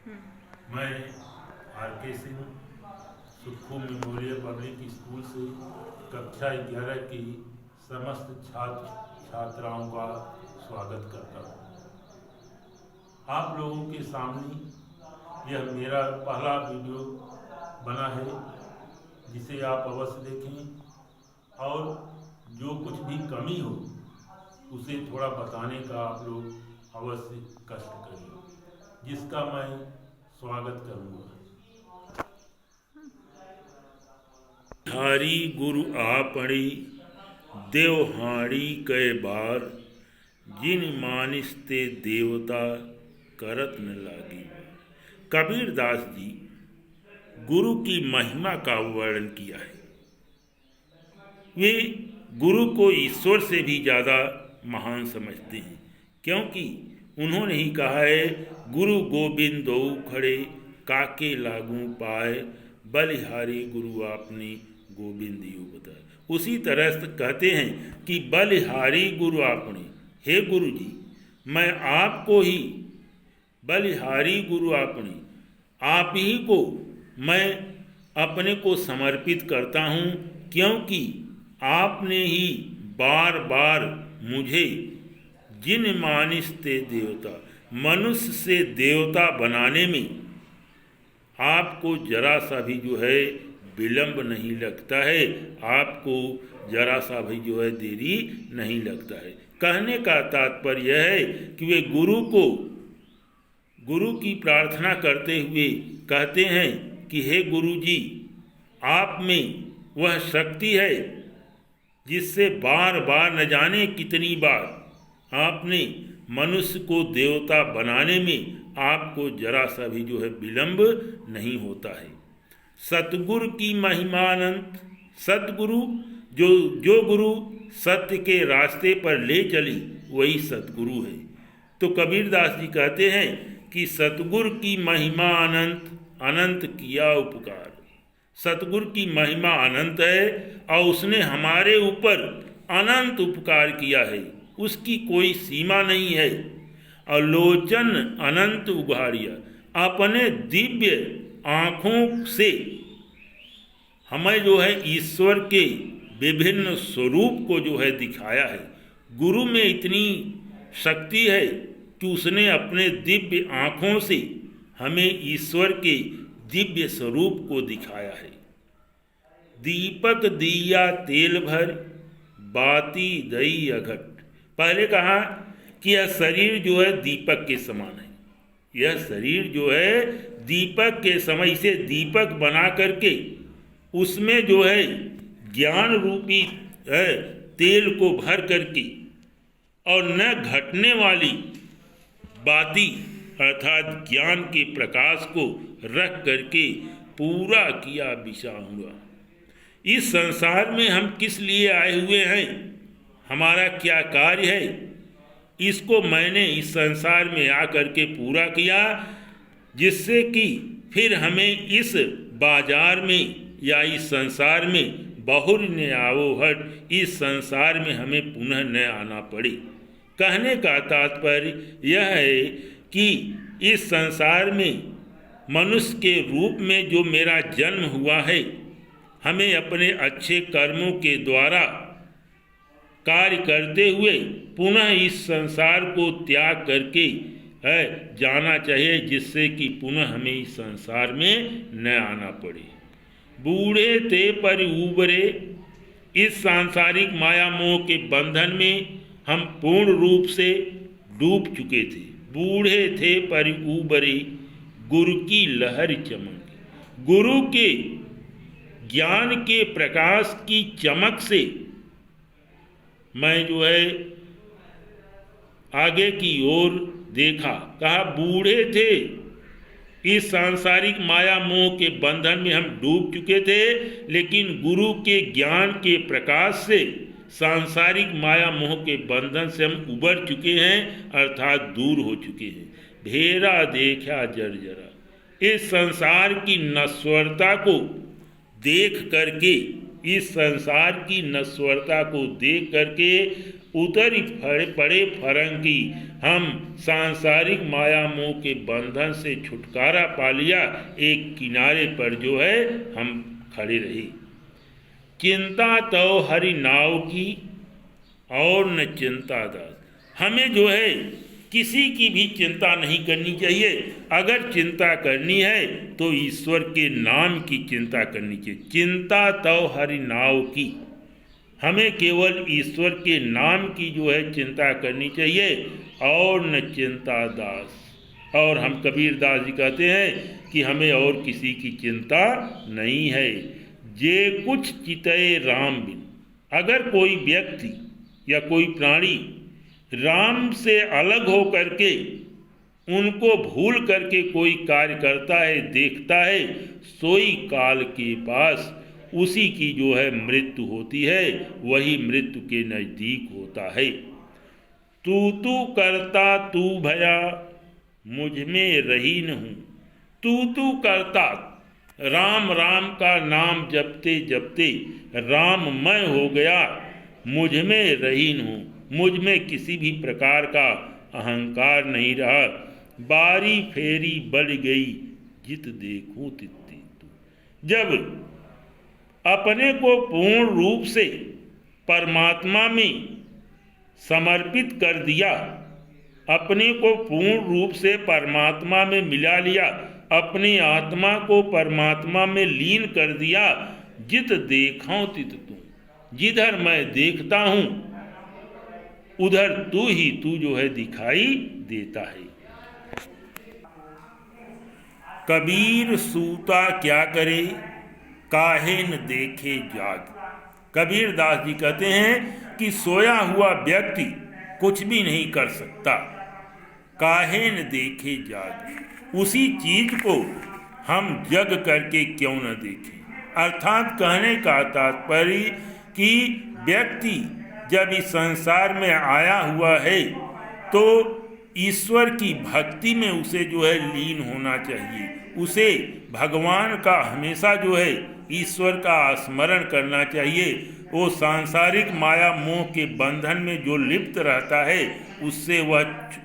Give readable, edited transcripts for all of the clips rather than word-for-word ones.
मैं R K. Singh Sukkhu memorial public school से कक्षा 11 की समस्त छात्र छात्राओं का स्वागत करता हूँ। आप लोगों के सामने यह मेरा पहला वीडियो बना है, जिसे आप अवश्य देखें और जो कुछ भी कमी हो उसे थोड़ा बताने का आप लोग अवश्य कष्ट करिए, जिसका मैं स्वागत करूँगा। हारी गुरु आपणी देवहाड़ी कई बार, जिन मानिस ते देवता करत न लागी। कबीर दास जी गुरु की महिमा का वर्णन किया है। वे गुरु को ईश्वर से भी ज़्यादा महान समझते हैं, क्योंकि उन्होंने ही कहा है, गुरु गोविंद दो खड़े काके लागू पाए, बलिहारी गुरु आपने गोविंद यू बताए। उसी तरह से कहते हैं कि बलिहारी गुरु आपने, हे गुरु जी मैं आपको ही, बलिहारी गुरु आपने, आप ही को मैं अपने को समर्पित करता हूँ, क्योंकि आपने ही बार बार मुझे जिन मानिस ते देवता, मनुष्य से देवता बनाने में आपको जरा सा भी जो है विलंब नहीं लगता है, आपको जरा सा भी जो है देरी नहीं लगता है। कहने का तात्पर्य यह है कि वे गुरु की प्रार्थना करते हुए कहते हैं कि हे गुरु जी, आप में वह शक्ति है जिससे बार बार न जाने कितनी बार आपने मनुष्य को देवता बनाने में आपको जरा सा भी जो है विलंब नहीं होता है। सतगुरु की महिमा अनंत। सतगुरु जो गुरु सत्य के रास्ते पर ले चली वही सतगुरु है। तो कबीर दास जी कहते हैं कि सतगुरु की महिमा अनंत, अनंत किया उपकार। सतगुरु की महिमा अनंत है और उसने हमारे ऊपर अनंत उपकार किया है, उसकी कोई सीमा नहीं है। और लोचन अनंत उघाड़िया, अपने दिव्य आँखों से हमें जो है ईश्वर के विभिन्न स्वरूप को जो है दिखाया है। गुरु में इतनी शक्ति है कि उसने अपने दिव्य आँखों से हमें ईश्वर के दिव्य स्वरूप को दिखाया है। दीपक दिया तेल भर, बाती दई अघट। पहले कहा कि यह शरीर जो है दीपक के समान है। यह शरीर जो है दीपक के समय, इसे दीपक बना करके उसमें जो है ज्ञान रूपी तेल को भर करके और न घटने वाली बाती अर्थात ज्ञान के प्रकाश को रख करके पूरा किया बिछा हुआ। इस संसार में हम किस लिए आए हुए हैं, हमारा क्या कार्य है, इसको मैंने इस संसार में आकर के पूरा किया, जिससे कि फिर हमें इस बाजार में या इस संसार में बहुर न आवो हट, इस संसार में हमें पुनः न आना पड़े। कहने का तात्पर्य यह है कि इस संसार में मनुष्य के रूप में जो मेरा जन्म हुआ है, हमें अपने अच्छे कर्मों के द्वारा कार्य करते हुए पुनः इस संसार को त्याग करके जाना चाहिए, जिससे कि पुनः हमें इस संसार में न आना पड़े। बूढ़े थे पर उबरे, इस सांसारिक माया मोह के बंधन में हम पूर्ण रूप से डूब चुके थे। बूढ़े थे पर उबरे, गुरु की लहर चमक। गुरु के ज्ञान के प्रकाश की चमक से मैं जो है आगे की ओर देखा। कहा बूढ़े थे, इस सांसारिक माया मोह के बंधन में हम डूब चुके थे, लेकिन गुरु के ज्ञान के प्रकाश से सांसारिक माया मोह के बंधन से हम उबर चुके हैं, अर्थात दूर हो चुके हैं। भेरा देखा जर्जरा, इस संसार की नश्वरता को देख करके, इस संसार की नश्वरता को देख करके उतरी पड़े फरंगी। हम सांसारिक माया मोह के बंधन से छुटकारा पा लिया, एक किनारे पर जो है हम खड़े रहे। चिंता तो हरि नाव की और न चिंता दास। हमें जो है किसी की भी चिंता नहीं करनी चाहिए। अगर चिंता करनी है तो ईश्वर के नाम की चिंता करनी चाहिए। चिंता तो हरि नाव की, हमें केवल ईश्वर के नाम की जो है चिंता करनी चाहिए और न चिंता दास। और हम कबीर दास जी कहते हैं कि हमें और किसी की चिंता नहीं है। जे कुछ चितय राम बिन, अगर कोई व्यक्ति या कोई प्राणी राम से अलग हो करके उनको भूल करके कोई कार्य करता है, देखता है, सोई काल के पास उसी की जो है मृत्यु होती है, वही मृत्यु के नज़दीक होता है। तू करता तू भया मुझ में रही न हूँ। तू करता, राम राम का नाम जपते जपते राम मैं हो गया, मुझ में रही न हूँ। मुझ में किसी भी प्रकार का अहंकार नहीं रहा। बारी फेरी बढ़ गई जित देखूं तित तू। जब अपने को पूर्ण रूप से परमात्मा में समर्पित कर दिया, अपने को पूर्ण रूप से परमात्मा में मिला लिया, अपनी आत्मा को परमात्मा में लीन कर दिया, जित देखूं तित तू। जिधर मैं देखता हूँ उधर तू ही तू जो है दिखाई देता है। कबीर सूता क्या करे काहे न देखे जाग। कबीर दास जी कहते हैं कि सोया हुआ व्यक्ति कुछ भी नहीं कर सकता, काहे न देखे जाग। उसी चीज को हम जग करके क्यों न देखें। अर्थात कहने का तात्पर्य कि व्यक्ति जब इस संसार में आया हुआ है तो ईश्वर की भक्ति में उसे जो है लीन होना चाहिए। उसे भगवान का हमेशा जो है ईश्वर का स्मरण करना चाहिए। वो सांसारिक माया मोह के बंधन में जो लिप्त रहता है उससे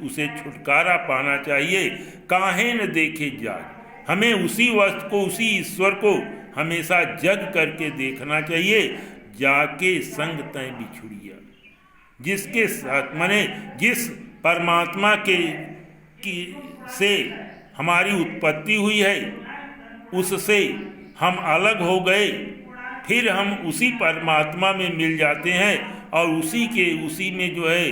उसे छुटकारा पाना चाहिए। काहे न देखे जाग। हमें उसी वस्तु को, उसी ईश्वर को हमेशा जग करके देखना चाहिए। जाके संग तय बिछुड़िया, जिसके साथ माने जिस परमात्मा से हमारी उत्पत्ति हुई है उससे हम अलग हो गए, फिर हम उसी परमात्मा में मिल जाते हैं और उसी में जो है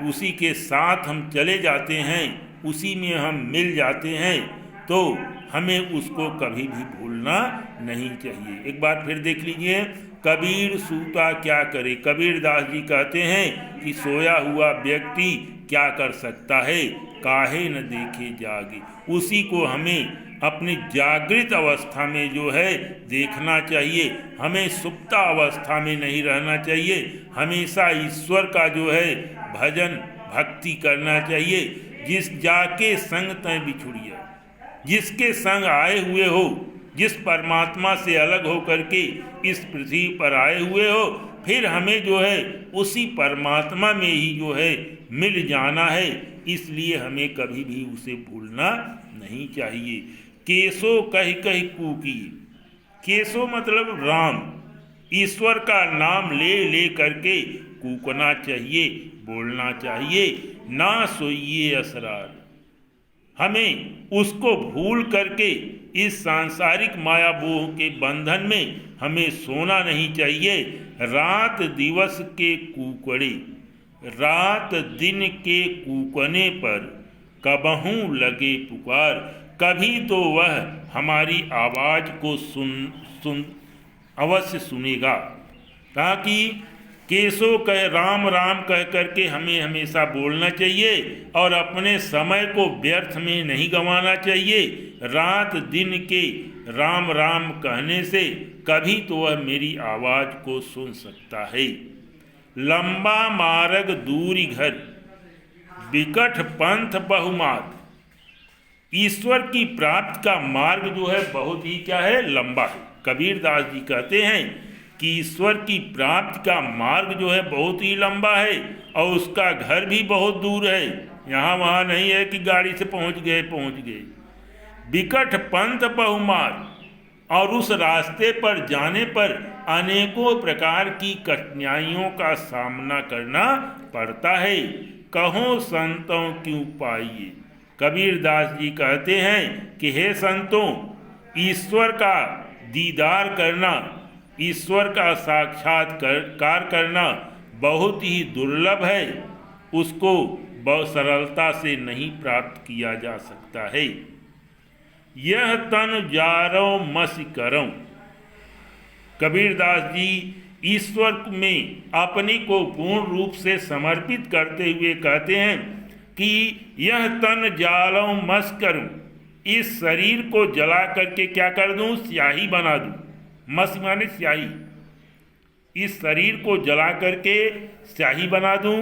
उसी के साथ हम चले जाते हैं, उसी में हम मिल जाते हैं। तो हमें उसको कभी भी भूलना नहीं चाहिए। एक बार फिर देख लीजिए, कबीर सूता क्या करे। कबीर दास जी कहते हैं कि सोया हुआ व्यक्ति क्या कर सकता है, काहे न देखे जागे। उसी को हमें अपनी जागृत अवस्था में जो है देखना चाहिए। हमें सुप्त अवस्था में नहीं रहना चाहिए। हमेशा ईश्वर का जो है भजन भक्ति करना चाहिए। जिस जाके संग तय बिछुड़िया, जिसके संग आए हुए हो, जिस परमात्मा से अलग हो करके इस पृथ्वी पर आए हुए हो, फिर हमें जो है उसी परमात्मा में ही जो है मिल जाना है। इसलिए हमें कभी भी उसे भूलना नहीं चाहिए। केसो कह कह कूकी, केसो मतलब राम, ईश्वर का नाम ले ले करके कूकना चाहिए, बोलना चाहिए। ना सोइए असरार, हमें उसको भूल करके इस सांसारिक माया मोह के बंधन में हमें सोना नहीं चाहिए। रात दिवस के कूकड़े, रात दिन के कूकने पर कबहूँ लगे पुकार। कभी तो वह हमारी आवाज़ को सुन अवश्य सुनेगा। ताकि केसो कह राम राम कह करके हमें हमेशा बोलना चाहिए और अपने समय को व्यर्थ में नहीं गंवाना चाहिए। रात दिन के राम राम कहने से कभी तो वह मेरी आवाज़ को सुन सकता है। लंबा मार्ग दूरी घर, विकट पंथ बहुमार्ग। ईश्वर की प्राप्ति का मार्ग जो है बहुत ही क्या है, लंबा है। कबीर दास जी कहते हैं कि ईश्वर की प्राप्ति का मार्ग जो है बहुत ही लंबा है और उसका घर भी बहुत दूर है। यहाँ वहाँ नहीं है कि गाड़ी से पहुँच गए। विकट पंथ बहुमार, और उस रास्ते पर जाने पर अनेकों प्रकार की कठिनाइयों का सामना करना पड़ता है। कहो संतों क्यों पाइए। कबीरदास जी कहते हैं कि हे संतों, ईश्वर का दीदार करना, ईश्वर का साक्षात्कार करना बहुत ही दुर्लभ है। उसको बहुत सरलता से नहीं प्राप्त किया जा सकता है। यह तन जारो मस करो। कबीरदास जी ईश्वर में अपने को पूर्ण रूप से समर्पित करते हुए कहते हैं कि यह तन जालो मस करूं, इस शरीर को जला करके क्या कर दूं, स्याही बना दूं। मस माने स्याही। इस शरीर को जला करके स्याही बना दूं।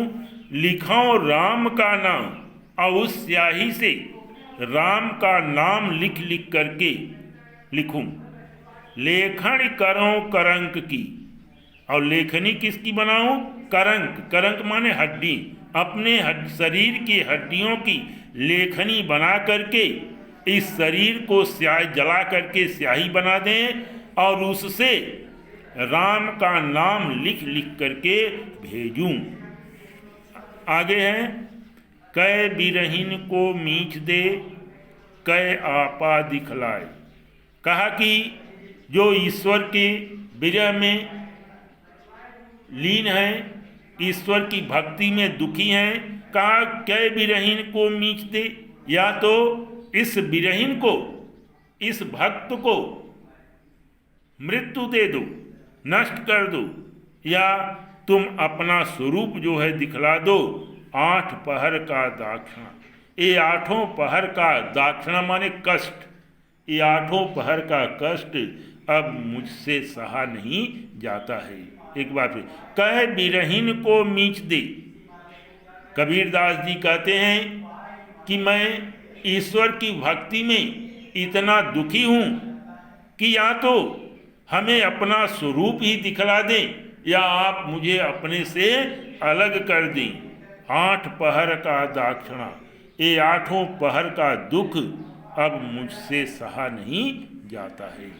लिखो राम का नाम, और उस स्याही से राम का नाम लिख लिख करके लिखूं। लेखन करो करंक की, और लेखनी किसकी बनाऊं, करंक। करंक माने हड्डी। अपने शरीर की हड्डियों की लेखनी बना करके इस शरीर को स्याही जला करके स्याही बना दें, और उससे राम का नाम लिख लिख करके भेजूं। आगे है, कै बिरहीन को मीच दे, कै आपा दिखलाए। कहा कि जो ईश्वर के विरह में लीन है, ईश्वर की भक्ति में दुखी हैं, कहा कै बिरहीन को मीच दे, या तो इस बिरहीन को, इस भक्त को मृत्यु दे दो, नष्ट कर दो, या तुम अपना स्वरूप जो है दिखला दो। 8 पहर का दाक्षिणा। ये 8 पहर का दाक्षिणा माने कष्ट। ये 8 पहर का कष्ट अब मुझसे सहा नहीं जाता है। एक बार फिर, कह बिरहीन को मीच दे। कबीरदास जी कहते हैं कि मैं ईश्वर की भक्ति में इतना दुखी हूँ कि या तो हमें अपना स्वरूप ही दिखला दें, या आप मुझे अपने से अलग कर दें। 8 पहर का दाक्षिणा, ये 8 पहर का दुख अब मुझसे सहा नहीं जाता है।